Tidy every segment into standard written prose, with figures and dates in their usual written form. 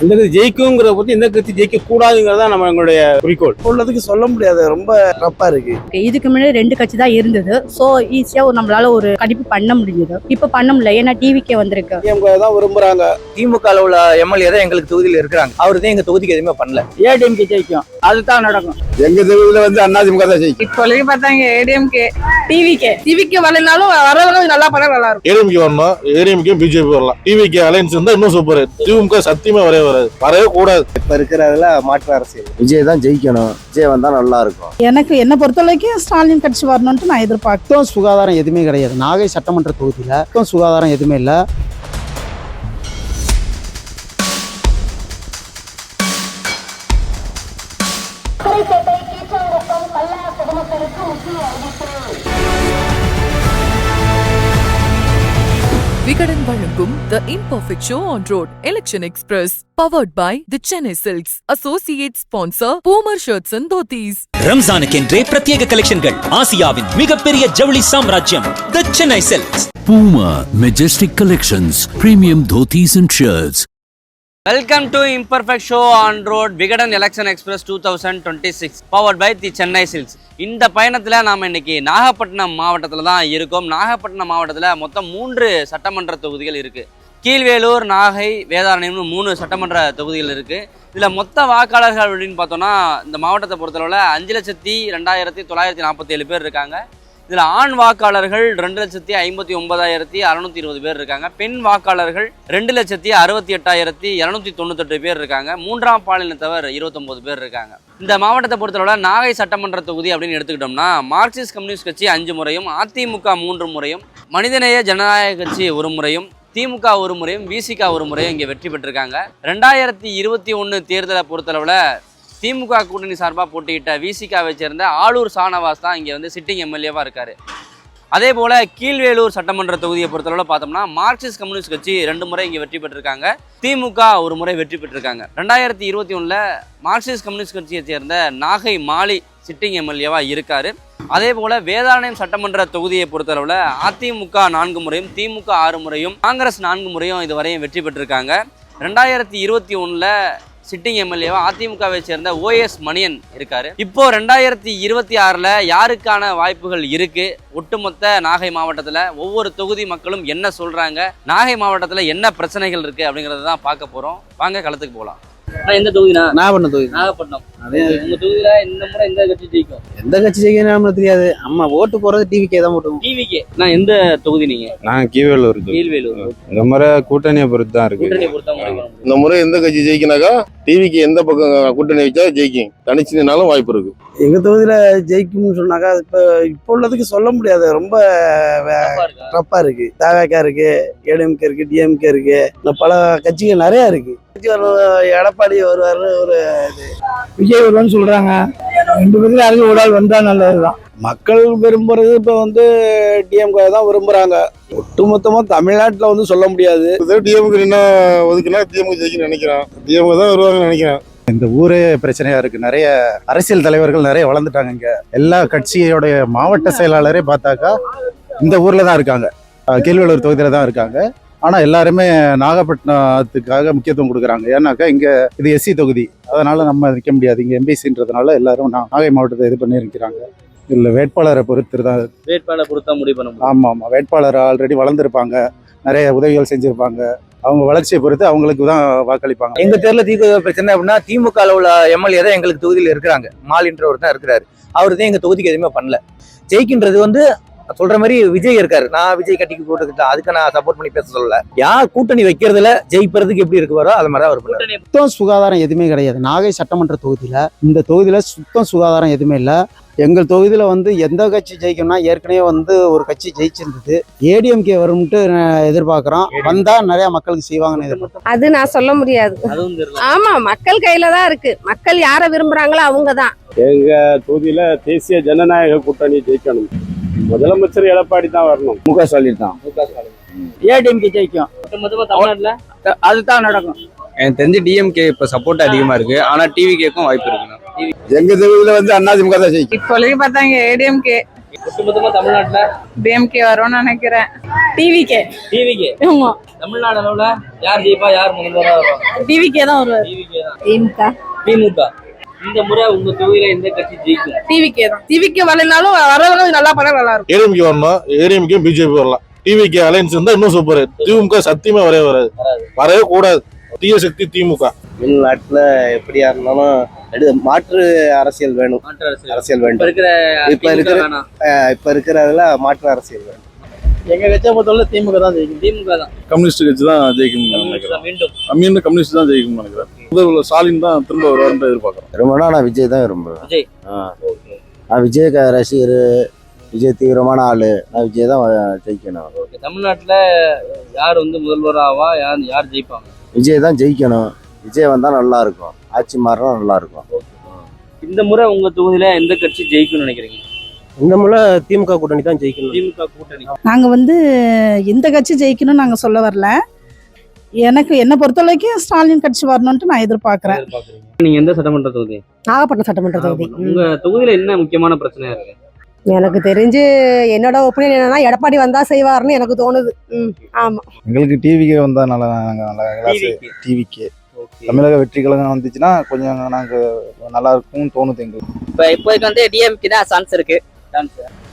இந்த கட்சி ஜெயிக்குங்கிறத பத்தி இந்த கட்சி ஜெயிக்க கூடாதுங்கிறதா நம்ம எங்களுடைய குறிக்கோள். உள்ளதுக்கு சொல்ல முடியாது, ரொம்ப ரப்பா இருக்கு. இதுக்கு முன்னாடி 2 கட்சி தான் இருந்தது. சோ ஈஸியா நம்மளால ஒரு கணிப்பு பண்ண முடியுது. இப்ப பண்ண முடியல, ஏன்னா டிவிக்கே வந்திருக்கு. திமுக தான் விரும்புறாங்க. திமுக உள்ள எம்எல்ஏ தான் எங்களுக்கு தொகுதியில் இருக்கிறாங்க. அவரு தான் எங்க தொகுதிக்கு எதுவுமே பண்ணல. ஏடிஎம்கே ஜெயிக்கும், அதுதான் நடக்கும். எங்க தொகுதியில வந்து அதிமுக தான் ஜெயிக்கும். இப்போதைக்கு பார்த்தாங்க ஏடிஎம்கே டிவிக்கே வரலனாலும் வரவங்க நல்லா பண்ண நல்லா இருக்கும். ஏடிஎம்கே வரணும், ஏடிஎம்கே பிஜேபி வரலாம். டிவிகே அலைன்ஸ் இருந்தா இன்னும் சூப்பர். திமுக சத்தியமா வரவே கூடாது. இப்ப இருக்கிறதுல மாற்று அரசியல் விஜய் தான் ஜெயிக்கணும். விஜய் வந்தா நல்லா இருக்கும். எனக்கு என்ன பொறுத்தவரைக்கும் ஸ்டாலின் கட்சி வரணும்னு நான் எதிர்பார்க்கிறேன். சுகாதாரம் எதுவுமே கிடையாது. நாகை சட்டமன்ற தொகுதியில சுகாதாரம் எதுவுமே இல்லை. விகடன் வழங்கும் The Imperfect Show on Road Election Express powered by The Chennai Silks. Associate sponsor Pomer Shirts and Dhotis. ரம்ஜானுக்கென்றே பிரத்யேக கலெக்ஷன்கள். ஆசியாவின் மிகப்பெரிய ஜவுளி சாம்ராஜ்யம் The Chennai Silks. Puma Majestic Collections, premium dhotis and shirts. Welcome to Imperfect Show on Road Vigadan Election Express 2026 powered by The Chennai Silks. இந்த பயணத்தில் நாம் இன்னைக்கு நாகப்பட்டினம் மாவட்டத்தில் தான் இருக்கோம். நாகப்பட்டினம் மாவட்டத்தில் மொத்தம் 3 சட்டமன்ற தொகுதிகள் இருக்குது. கீழ்வேலூர், நாகை, வேதாரண்யம்னு 3 சட்டமன்ற தொகுதிகள் இருக்குது. இதில் மொத்த வாக்காளர்கள் அப்படின்னு பார்த்தோன்னா இந்த மாவட்டத்தை பொறுத்தளவில் 5,02,947 பேர் இருக்காங்க. இதில் ஆண் வாக்காளர்கள் 2,59,620 பேர் இருக்காங்க. பெண் வாக்காளர்கள் 2,68,298 பேர் இருக்காங்க. 3ஆம் பாலினத்தவர் 29 பேர் இருக்காங்க. இந்த மாவட்டத்தை பொறுத்தளவில் நாகை சட்டமன்ற தொகுதி அப்படின்னு எடுத்துக்கிட்டோம்னா மார்க்சிஸ்ட் கம்யூனிஸ்ட் கட்சி 5 முறையும், அதிமுக 3 முறையும், மனிதநேய ஜனநாயக கட்சி 1 முறையும், திமுக 1 முறையும், விசிக 1 முறையும் இங்கே வெற்றி பெற்றிருக்காங்க. 2021 தேர்தலை பொறுத்தளவில் திமுக கூட்டணி சார்பாக போட்டியிட்ட விசிகாவை சேர்ந்த ஆளூர் ஷானவாஸ் தான் இங்கே வந்து சிட்டிங் எம்எல்ஏவாக இருக்கார். அதே போல் கீழ்வேலூர் சட்டமன்ற தொகுதியை பொறுத்தளவில் பார்த்தோம்னா மார்க்சிஸ்ட் கம்யூனிஸ்ட் கட்சி 2 முறை இங்கே வெற்றி பெற்றிருக்காங்க. திமுக 1 முறை வெற்றி பெற்றிருக்காங்க. 2021 மார்க்சிஸ்ட் கம்யூனிஸ்ட் கட்சியை சேர்ந்த நாகை மாலி சிட்டிங் எம்எல்ஏவாக இருக்கார். அதே போல் வேதாரண்யம் சட்டமன்ற தொகுதியை பொறுத்தளவில் அதிமுக 4 முறையும், திமுக 6 முறையும், காங்கிரஸ் 4 முறையும் இதுவரையும் வெற்றி பெற்றிருக்காங்க. 2021 சிட்டிங் எம்எல்ஏவா அதிமுகவை சேர்ந்த OS மணியன் இருக்காரு. இப்போ 2026 யாருக்கான வாய்ப்புகள் இருக்கு? ஒட்டுமொத்த நாகை மாவட்டத்தில் ஒவ்வொரு தொகுதி மக்களும் என்ன சொல்றாங்க, நாகை மாவட்டத்தில் என்ன பிரச்சனைகள் இருக்கு அப்படிங்கறத தான் பார்க்க போறோம். வாங்க களத்துக்கு போகலாம். எந்த தொகுதினா? நாகப்பட்டினம் தொகுதி. நாகப்பட்டினம். உங்க தொகுதியில இந்த முறை எந்த கட்சி ஜெயிக்கும்? எந்த கட்சி ஜெயிக்கணும் தெரியாது. அம்மா ஓட்டு போறது டிவிக்கே தான் போட்டுவோம். டிவிக்கே. நான் எந்த தொகுதி நீங்க? நான் கீழ்வேலூர். கீழ்வேலூர். இந்த முறை கூட்டணியை பொறுத்து தான் இருக்கு. கூட்டணியை பொறுத்த முடியும். இந்த முறை எந்த கட்சி ஜெயிக்கினாக்கா டிவிக்கு எந்த பக்கம் கூட்டணி வச்சா ஜெயிக்கும். தனிச்சுனாலும் வாய்ப்பு இருக்கு. எங்க தொகுதியில ஜெயிக்கும்னு சொன்னாக்கா இப்போ உள்ளதுக்கு சொல்ல முடியாது, ரொம்ப ரப்பா இருக்கு. தவேகா இருக்கு, ஏடிஎம்கே இருக்கு, டிஎம்கே இருக்கு, பல கட்சிகள் நிறைய இருக்கு. எடப்பாடி வருவாரு, ஒரு விஜய் வருவான்னு சொல்றாங்க. 2 பேருக்கு யாருக்கு ஒரு ஆள் வந்தா நல்லதுதான். மக்கள் விரும்புறது இப்ப வந்து டிஎம்கே தான் விரும்புறாங்க. ஒட்டுமொத்தமா தமிழ்நாட்டுல வந்து சொல்ல முடியாது. டிஎம்கே என்ன ஒதுக்குனா டிஎம்கே ஜெயிக்கணும்னு நினைக்கிறேன். டிஎம்கே தான் வருவாங்கன்னு நினைக்கிறேன். இந்த ஊரே பிரச்சனையா இருக்கு. நிறைய அரசியல் தலைவர்கள் நிறைய வளர்ந்துட்டாங்க. இங்க எல்லா கட்சியோடைய மாவட்ட செயலாளரே பார்த்தாக்கா இந்த ஊர்ல தான் இருக்காங்க, கீழ்வேலூர் தொகுதியில தான் இருக்காங்க. ஆனா எல்லாருமே நாகப்பட்டினத்துக்காக முக்கியத்துவம் கொடுக்குறாங்க. ஏன்னாக்கா இங்க இது எஸ்சி தொகுதி, அதனால நம்ம நிற்க முடியாது. இங்க எம்பிசின்றதுனால எல்லாரும் நாகை மாவட்டத்தை இது பண்ணி இருக்கிறாங்க. இல்ல வேட்பாளரை பொறுத்து தான். வேட்பாளரை பொறுத்தா முடிவு பண்ண முடியும். ஆமா, வேட்பாளர் ஆல்ரெடி வளர்ந்துருப்பாங்க, நிறைய உதவிகள் செஞ்சிருப்பாங்க. அவங்க வளர்ச்சியை பொறுத்து அவங்களுக்கு தான் வாக்களிப்பாங்க. எங்க தேர்தல தீர்க்க பிரச்சனை அப்படின்னா திமுக உள்ள எம்எல்ஏ தான் எங்களுக்கு தொகுதியில் இருக்கிறாங்க. மாலின்றவர் தான் இருக்கிறாரு. அவரு தான் எங்க தொகுதிக்கு எதுவுமே பண்ணல. ஜெயிக்கின்றது வந்து சொல்ற மாதிரி விஜய் இருக்காரு. நான் விஜய் கட்டிக்கு போட்டுக்கிட்டேன், அதுக்கு நான் சப்போர்ட் பண்ணி பேச சொல்லல. யார் கூட்டணி வைக்கிறதுல ஜெயிப்பறதுக்கு எப்படி இருக்குவாரோ அது மாதிரி அவர் பண்ணாரு. சுத்தம் சுகாதாரம் எதுவுமே கிடையாது. நாகை சட்டமன்ற தொகுதியில இந்த தொகுதியில சுத்தம் சுகாதாரம் எதுவுமே இல்லை. எங்கள் தொகுதியில வந்து எந்த கட்சி ஜெயிக்கும்னா ஏற்கனவே வந்து ஒரு கட்சி ஜெயிச்சிருந்தது. ஏடிஎம்கே வரும்ட்டு எதிர்பார்க்கிறோம். வந்தா நிறைய மக்களுக்கு செய்வாங்கன்னு எதிர்பார்க்கிறோம். அது நான் சொல்ல முடியாது. ஆமா, மக்கள் கையில தான் இருக்கு. மக்கள் யாரை விரும்புறாங்களோ அவங்க தான். எங்க தொகுதியில தேசிய ஜனநாயக கூட்டணி ஜெயிக்கணும். முதலமைச்சர் எடப்பாடி தான் வரணும். முக ஸ்டாலின் தான். ஏடிஎம்கே ஜெயிக்கும், தமிழ்நாட்டுல அதுதான் நடக்கும். எனக்கு தெரிஞ்சு டிஎம்கே இப்ப சப்போர்ட் அதிகமா இருக்கு. ஆனா டிவிகேக்கும் வாய்ப்பு இருக்கு. எங்க தொகுதியில வந்து அதிமுக தான் ஜெயிக்கும். இப்போதைக்கு பார்த்தாங்க ஏடிஎம்கே ஒட்டுமொத்தமா தமிழ்நாட்டுல டிஎம்கே வரும்னு நினைக்கிறேன். டிவிகே. டிவிக்கு ஆமா, தமிழ்நாடு அளவுல யார் ஜெயிப்பா, யார் முதல்வரா வருவாங்க? டிவிகே தான் வருவார். டிவிக்கு தான். திமுக. திமுக. இந்த முறை உங்க தொகுதியில எந்த கட்சி ஜெயிக்கும்? டிவிகே தான். டிவிகே வரலனாலும் வரவங்க நல்லா பண்ணா நல்லா இருக்கும். ஏடிஎம்கே வரணும், ஏடிஎம்கே பிஜேபி வரலாம். டிவிக்கு அலைன்ஸ் இருந்தா இன்னும் சூப்பர். திமுக சத்தியமா வரவே வரவே கூடாது. தீய சக்தி திமுக. தமிழ்நாட்டுல எப்படியா இருந்தாலும் மாற்று அரசியல் வேணும். அரசியல் வேண்டும். இப்ப இருக்கிறதுல மாற்று அரசியல் வேணும். எங்க கட்சியை பொறுத்தவரை திமுக தான் ஜெயிக்கும். திமுக தான். கம்யூனிஸ்ட் கட்சி தான் ஜெயிக்கணும்னு நினைக்கிறேன். மீண்டும் கம்யூனிஸ்ட் தான் ஜெயிக்கணும்னு நினைக்கிறேன். முதல்ல ஸ்டாலின் தான் திரும்ப வருவாருன்னு எதிர்பார்க்கிறேன். ரொம்ப நான் விஜய் தான் விரும்புவேன். விஜய். நான் விஜய் ரசிகர், விஜய் தீவிரமான ஆளு. நான் விஜய் தான் ஜெயிக்கணும். தமிழ்நாட்டுல யார் வந்து முதல்வர் ஆவா, யார் ஜெயிப்பாங்க? விஜய் தான் ஜெயிக்கணும். விஜய் வந்தா நல்லா இருக்கும். ஆட்சி மாறினா நல்லா இருக்கும். இந்த முறை உங்க தொகுதியில எந்த கட்சி ஜெயிக்கும்னு நினைக்கிறீங்க? இந்த முறை திமுக கூட்டணி தான் ஜெயிக்கணும். திமுக கூட்டணி. நாங்க எந்த கட்சி ஜெயிக்கணும்னு நாங்க சொல்ல வரல. எனக்கு என்ன பொறுத்தவரைக்கும் ஸ்டாலின் கட்சி வரணும்னு நான் எதிர்பார்க்கிறேன். நீங்க எந்த சட்டமன்ற தொகுதி? நாகப்பட்டினம் சட்டமன்ற தொகுதி. உங்க தொகுதியில என்ன முக்கியமான பிரச்சனையா இருக்கு? எனக்கு தெரிஞ்சு என்னோட ஒப்பீனியன் என்னன்னா எடப்பாடி வந்தா செய்வாருன்னு எனக்கு தோணுது. ஆமா, எங்களுக்கு டிவிக்கே வந்தா நல்லா டிவிக்கே தமிழக வெற்றி கழகம் வந்துச்சுன்னா கொஞ்சம் நாங்க நல்லா இருக்கும்னு தோணுது எங்களுக்கு. இப்போதைக்கு டிஎம்கே தான் சான்ஸ் இருக்கு.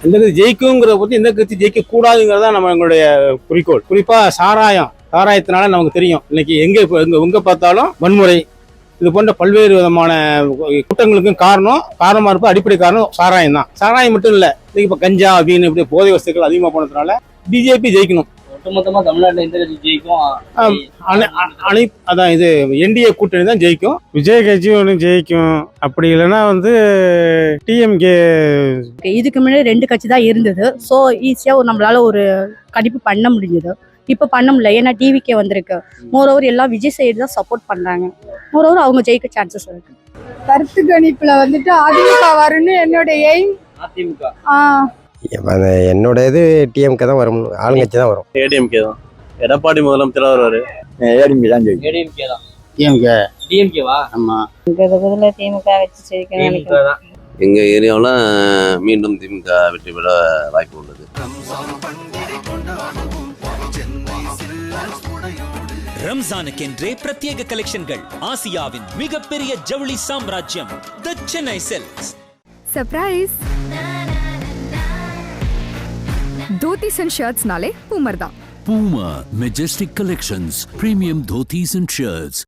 எந்த கட்சி ஜெயிக்குங்கிறத பத்தி எந்த கட்சி ஜெயிக்க கூடாதுங்கிறதா நம்ம எங்களுடைய குறிக்கோள். குறிப்பா சாராயத்தினால நமக்கு தெரியும் இன்னைக்கு எங்க பார்த்தாலும் வன்முறை, இது போன்ற பல்வேறு விதமான குற்றங்களுக்கும் காரணமா இருப்ப அடிப்படை காரணம் சாராயம் தான். சாராயம் மட்டும் இல்ல, இன்னைக்கு இப்ப கஞ்சா அப்படின்னு இப்படி போதை வஸ்துக்கள் அதிகமா போனதுனால பிஜேபி ஜெயிக்கணும். ஒட்டுமொத்தமா தமிழ்நாட்டுல எந்த கட்சி ஜெயிக்கும்? அதான் இது என்டிஏ கூட்டணி தான் ஜெயிக்கும். விஜய் கட்சி ஒன்று ஜெயிக்கும். அப்படி இல்லைன்னா டிஎம்கே. இதுக்கு முன்னாடி 2 கட்சி தான் இருந்தது. ஸோ ஈஸியாக நம்மளால ஒரு கணிப்பு பண்ண முடிஞ்சது. இப்போ பண்ண முடியல, ஏன்னா டிவிக்கே வந்திருக்கு. மோரோவர் எல்லாம் விஜய் சைடு தான் சப்போர்ட் பண்றாங்க. மோரோவர் அவங்க ஜெயிக்க சான்சஸ் இருக்கு. கருத்து கணிப்புல அதிமுக வரும்னு என்னோட எய்ம். அதிமுக. என்னோட இது டிஎம்கே தான் வரும். ஆளுங்கட்சி தான் வரும். ஏடிஎம்கே தான். எடப்பாடி முதலமைச்சரா வருவாரு. ஏடிஎம்கே தான் ஜெயிக்கும். ஏடிஎம்கே தான். டிஎம்கேவா? ஆமா, திமுக வச்சு ஜெயிக்கணும். எங்க ஏரியாவில் மீண்டும் திமுக வெற்றி பெற வாய்ப்பு உள்ளது. ரம்ஜானுக்கென்றே பிரத்யேக கலெக்ஷன்கள். ஆசியாவின் மிகப்பெரிய ஜவுளி சாம்ராஜ்யம் the Chennai silks. Surprise. Dhotis and ஷர்ட்ஸ்னாலே பூமர் தான். Puma Majestic Collections, premium dhotis and shirts.